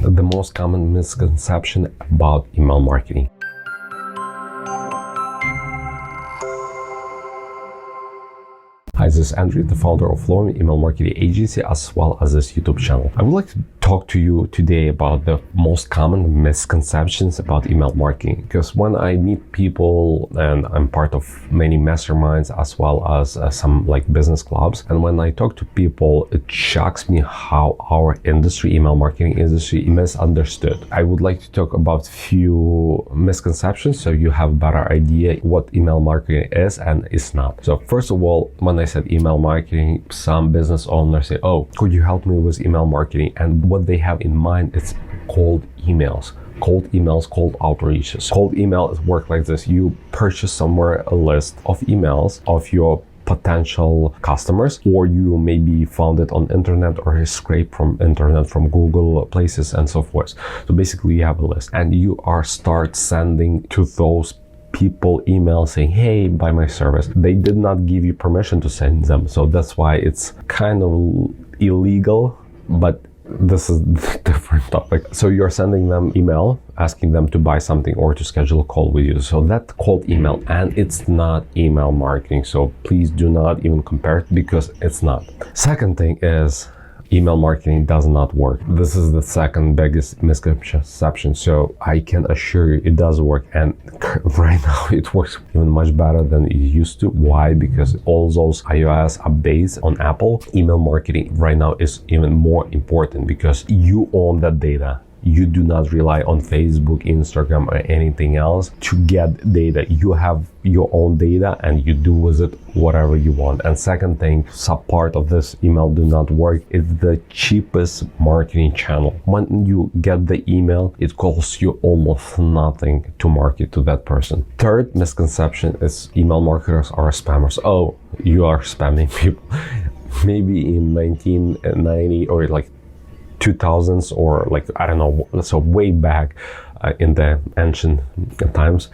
The most common misconception about email marketing. Hi, this is Andrew, the founder of Flowium email marketing agency, as well as this YouTube channel. I would like to talk to you today about the most common misconceptions about email marketing, because when I meet people, and I'm part of many masterminds as well as some business clubs, and when I talk to people, it shocks me how our industry, email marketing industry, is misunderstood. I would like to talk about few misconceptions so you have a better idea what email marketing is and is not. So first of all, when I said email marketing, some business owners say, oh, could you help me with email marketing? And what they have in mind is cold emails, cold outreaches. Cold emails work like this. You purchase somewhere a list of emails of your potential customers, or you maybe found it on internet or scrape from internet, from Google places and so forth. So basically you have a list and you start sending to those people email saying, hey, buy my service. They did not give you permission to send them, so that's why it's kind of illegal, but this is a different topic. So you're sending them email asking them to buy something or to schedule a call with you. So that's cold email, and it's not email marketing. So please do not even compare it, because it's not. Second thing is email marketing does not work. This is the second biggest misconception. So I can assure you it does work, and right now it works even much better than it used to. Why? Because all those iOS updates on Apple, email marketing right now is even more important because you own that data. You do not rely on Facebook, Instagram, or anything else to get data. You have your own data and you do with it whatever you want. And second thing, sub part of this email do not work. It's the cheapest marketing channel. When you get the email, it costs you almost nothing to market to that person. Third misconception is email marketers are spammers. Oh, you are spamming people. Maybe in 1990 or 2000s, or I don't know, so way back in the ancient times,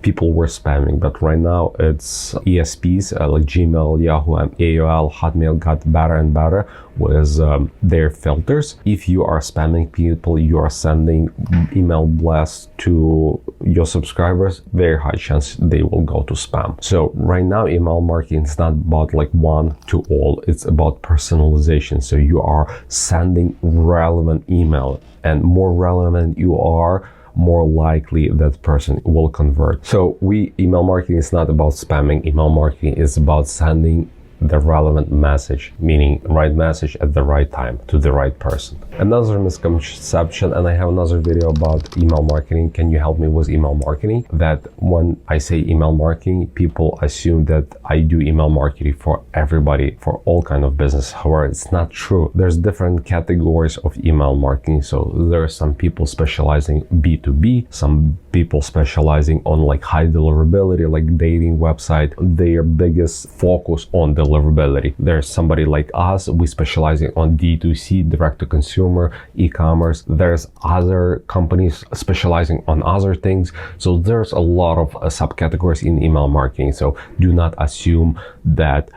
people were spamming, but right now it's ESPs like Gmail, Yahoo, and AOL, Hotmail got better and better with their filters. If you are spamming people, you are sending email blasts to your subscribers, very high chance they will go to spam. So right now email marketing is not about one to all, it's about personalization. So you are sending relevant email, and more relevant you are, more likely that person will convert. So email marketing is not about spamming. Email marketing is about sending the relevant message, meaning right message at the right time to the right person. Another misconception, and I have another video about email marketing. Can you help me with email marketing? That when I say email marketing, people assume that I do email marketing for everybody, for all kind of business. However, it's not true. There's different categories of email marketing. So there are some people specializing B2B, some people specializing on high deliverability, like dating website. Their biggest focus on deliverability. There's somebody like us, we specializing on D2C, direct to consumer, e-commerce. There's other companies specializing on other things. So there's a lot of subcategories in email marketing. So do not assume that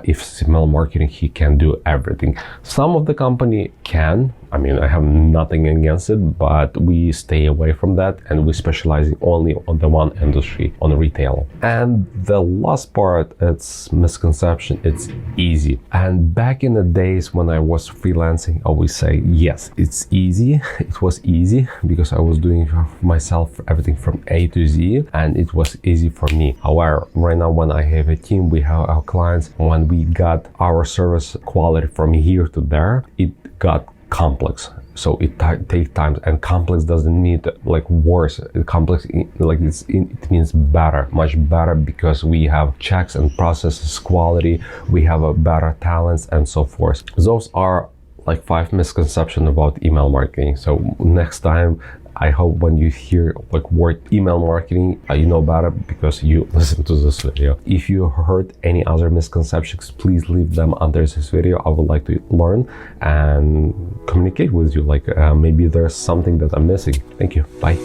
if it's email marketing, he can do everything. Some of the company can. I mean, I have nothing against it, but we stay away from that, and we specialize only on the one industry, on retail. And the last part, it's misconception, it's easy. And back in the days when I was freelancing, I always say, yes, it's easy. It was easy because I was doing myself everything from A to Z, and it was easy for me. However, right now when I have a team, we have our clients, when we got our service quality from here to there, it got complex. So it takes time, and complex doesn't mean worse. Complex it means better, much better, because we have checks and processes, quality, we have a better talents and so forth. Those are 5 misconceptions about email marketing. So next time, I hope when you hear word email marketing, you know better because you listen to this video. If you heard any other misconceptions, please leave them under this video. I would like to learn and communicate with you. Maybe there's something that I'm missing. Thank you. Bye.